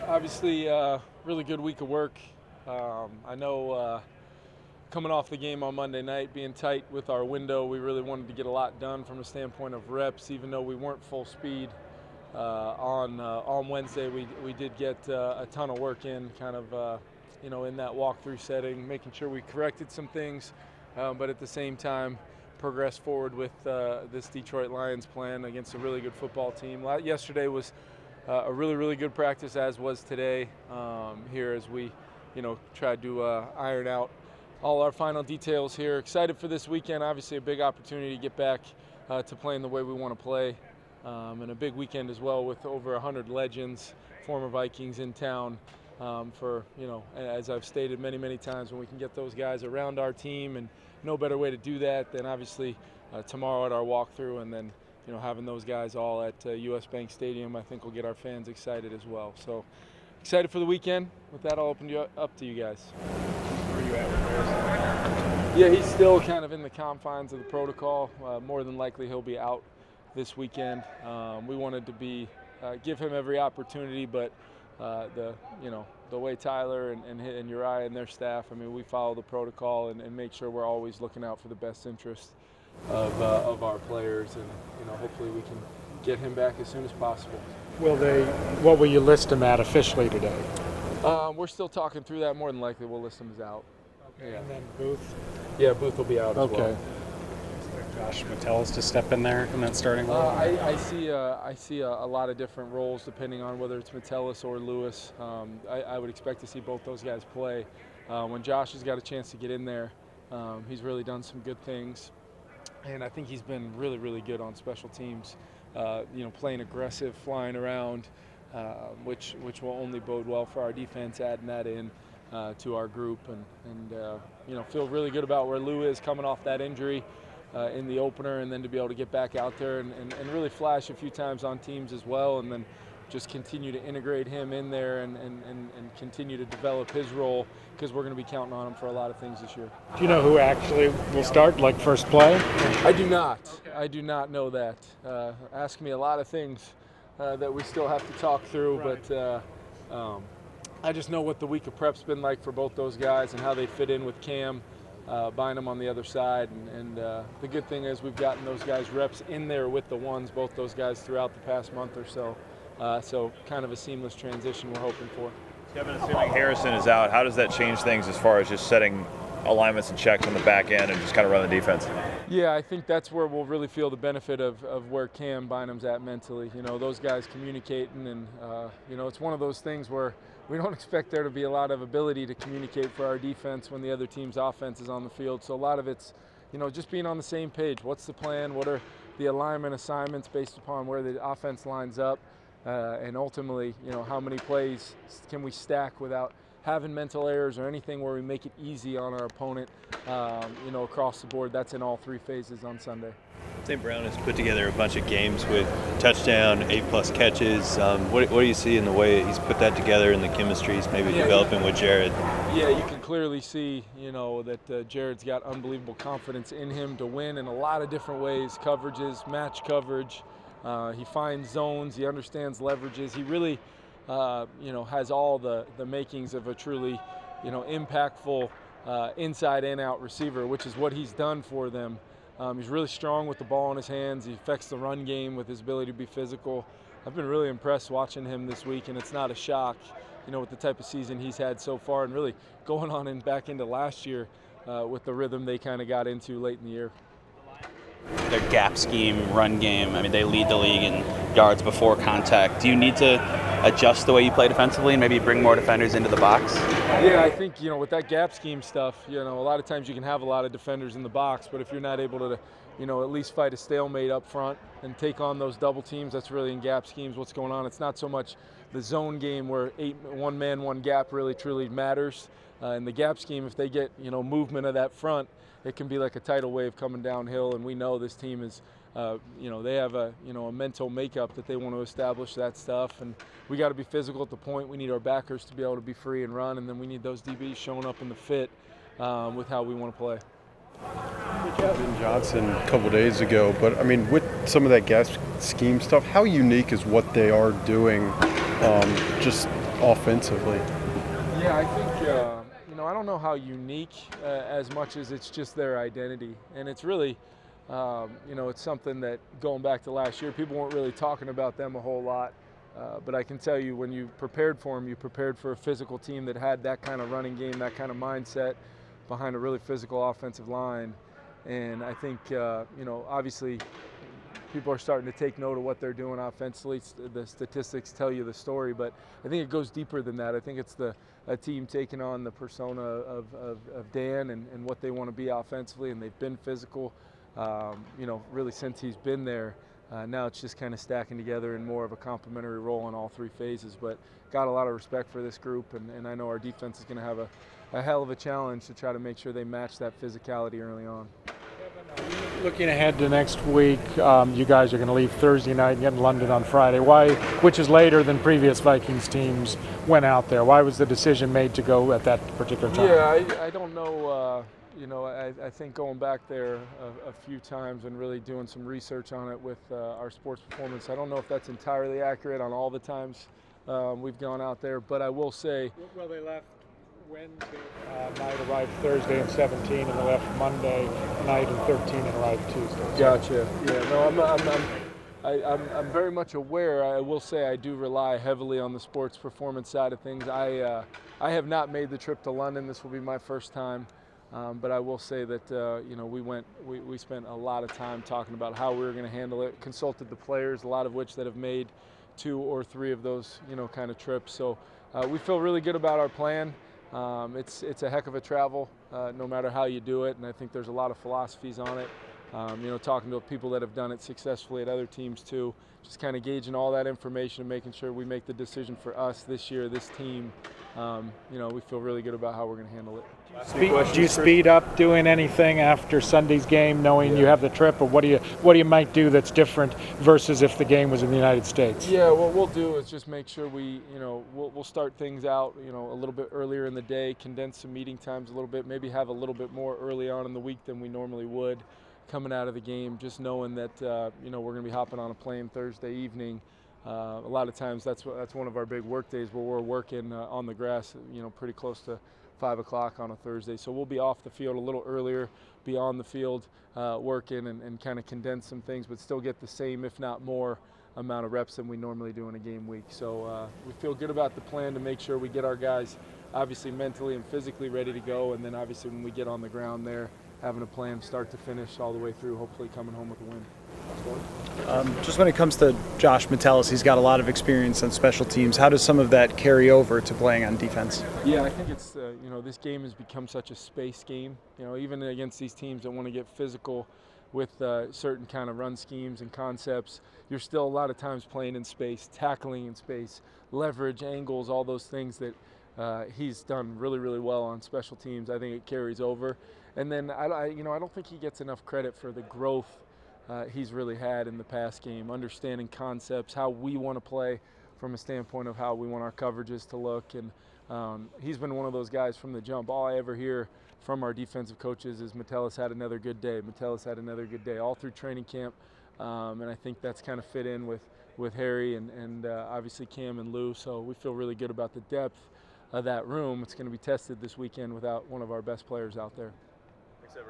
Obviously, really good week of work. I know coming off the game on Monday night, being tight with our window, we really wanted to get a lot done from a standpoint of reps, even though we weren't full speed. On Wednesday, we did get a ton of work in, kind of in that walkthrough setting, making sure we corrected some things, but at the same time, progress forward with this Detroit Lions plan against a really good football team. Yesterday was a really good practice, as was today here as we tried to iron out all our final details here. Excited for this weekend. Obviously a big opportunity to get back to playing the way we want to play, and a big weekend as well with over 100 legends, former Vikings in town. For as I've stated many times, when we can get those guys around our team, and no better way to do that than obviously tomorrow at our walkthrough, and then having those guys all at US Bank Stadium, I think will get our fans excited as well. So excited for the weekend. With that, I'll open you up to you guys. Where are you at with Harrison? Yeah, he's still kind of in the confines of the protocol. More than likely he'll be out this weekend. We wanted to give him every opportunity, but the way Tyler and Uriah and their staff, I mean, we follow the protocol and make sure we're always looking out for the best interest of our players, and hopefully we can get him back as soon as possible. What will you list him at officially today? We're still talking through that. More than likely we'll list him as out. Okay. Yeah. And then Booth? Yeah, Booth will be out as well. Josh Metellus to step in there in that starting role? I see a lot of different roles depending on whether it's Metellus or Lewis. I would expect to see both those guys play. When Josh has got a chance to get in there, he's really done some good things, and I think he's been really good on special teams. Playing aggressive, flying around, which will only bode well for our defense. Adding that in to our group, and feel really good about where Lou is coming off that injury in the opener, and then to be able to get back out there and really flash a few times on teams as well, and then just continue to integrate him in there and continue to develop his role, because we're going to be counting on him for a lot of things this year. Do you know who actually will start, like first play? I do not. I do not know that. Ask me a lot of things that we still have to talk through, right. But I just know what the week of prep's been like for both those guys and how they fit in with Cam. Bynum on the other side, and the good thing is we've gotten those guys reps in there with the ones, both those guys, throughout the past month or so. So kind of a seamless transition we're hoping for. Kevin, assuming Harrison is out, how does that change things as far as just setting alignments and checks on the back end and just kind of run the defense? Yeah, I think that's where we'll really feel the benefit of where Cam Bynum's at mentally. Those guys communicating, and it's one of those things where we don't expect there to be a lot of ability to communicate for our defense when the other team's offense is on the field. So a lot of it's, just being on the same page. What's the plan? What are the alignment assignments based upon where the offense lines up? And ultimately, how many plays can we stack without having mental errors or anything where we make it easy on our opponent, across the board. That's in all three phases on Sunday. St. Brown has put together a bunch of games with touchdown, 8+ catches. What do you see in the way he's put that together, and the chemistry he's maybe developing with Jared? Yeah, you can clearly see, that Jared's got unbelievable confidence in him to win in a lot of different ways. Coverages, match coverage. He finds zones. He understands leverages. He really, has all the makings of a truly, impactful inside and out receiver, which is what he's done for them. He's really strong with the ball in his hands. He affects the run game with his ability to be physical. I've been really impressed watching him this week, and it's not a shock, with the type of season he's had so far, and really going on and back into last year with the rhythm they kind of got into late in the year. Their gap scheme, run game, I mean, they lead the league in yards before contact. Do you need to adjust the way you play defensively and maybe bring more defenders into the box? Yeah, I think, with that gap scheme stuff, a lot of times you can have a lot of defenders in the box, but if you're not able to, at least fight a stalemate up front and take on those double teams, that's really in gap schemes what's going on. It's not so much the zone game where one man, one gap really truly matters. In the gap scheme, if they get, movement of that front, it can be like a tidal wave coming downhill, and we know this team is, they have a mental makeup that they want to establish that stuff, and we got to be physical at the point. We need our backers to be able to be free and run, and then we need those DBs showing up in the fit with how we want to play. Kevin Johnson a couple days ago, but I mean, with some of that gap scheme stuff, how unique is what they are doing? Just offensively? Yeah, I think, I don't know how unique as much as it's just their identity. And it's really, it's something that going back to last year, people weren't really talking about them a whole lot. But I can tell you when you prepared for them, you prepared for a physical team that had that kind of running game, that kind of mindset behind a really physical offensive line. And I think, obviously people are starting to take note of what they're doing offensively. The statistics tell you the story, but I think it goes deeper than that. I think it's a team taking on the persona of Dan and what they want to be offensively, and they've been physical, really since he's been there. Now it's just kind of stacking together in more of a complementary role in all three phases, but got a lot of respect for this group, and I know our defense is going to have a hell of a challenge to try to make sure they match that physicality early on. Looking ahead to next week, you guys are going to leave Thursday night and get in London on Friday. Why, which is later than previous Vikings teams went out there? Why was the decision made to go at that particular time? Yeah, I don't know. I think going back there a few times and really doing some research on it with our sports performance, I don't know if that's entirely accurate on all the times we've gone out there, but I will say. Well, they left Wednesday night, arrived Thursday and 17, and they left Monday night and 13 and arrived Tuesday. Gotcha. Yeah, no, I'm very much aware. I will say I do rely heavily on the sports performance side of things. I have not made the trip to London. This will be my first time. But I will say that we spent a lot of time talking about how we were going to handle it. Consulted the players, a lot of which that have made 2 or 3 of those kind of trips. So we feel really good about our plan. It's a heck of a travel, no matter how you do it, and I think there's a lot of philosophies on it. Talking to people that have done it successfully at other teams too, just kind of gauging all that information and making sure we make the decision for us this year, this team. We feel really good about how we're going to handle it. Do you speed up doing anything after Sunday's game, knowing you have the trip, or what do you might do that's different versus if the game was in the United States? Yeah, what we'll do is just make sure we'll start things out, a little bit earlier in the day, condense some meeting times a little bit, maybe have a little bit more early on in the week than we normally would coming out of the game, just knowing that we're going to be hopping on a plane Thursday evening. A lot of times that's one of our big work days where we're working on the grass, pretty close to 5 o'clock on a Thursday. So we'll be off the field a little earlier, be on the field working and kind of condense some things, but still get the same, if not more, amount of reps than we normally do in a game week. So we feel good about the plan to make sure we get our guys obviously mentally and physically ready to go, and then obviously when we get on the ground there, having a plan start to finish all the way through, hopefully coming home with a win. Just when it comes to Josh Metellus, he's got a lot of experience on special teams. How does some of that carry over to playing on defense? Yeah, I think it's, this game has become such a space game. Even against these teams that want to get physical with certain kind of run schemes and concepts, you're still a lot of times playing in space, tackling in space, leverage, angles, all those things that he's done really, really well on special teams. I think it carries over. And then, I don't think he gets enough credit for the growth he's really had in the pass game, understanding concepts, how we want to play from a standpoint of how we want our coverages to look. And he's been one of those guys from the jump. All I ever hear from our defensive coaches is Metellus had another good day. Metellus had another good day all through training camp. And I think that's kind of fit in with Harry and obviously Cam and Lou. So we feel really good about the depth of that room. It's going to be tested this weekend without one of our best players out there.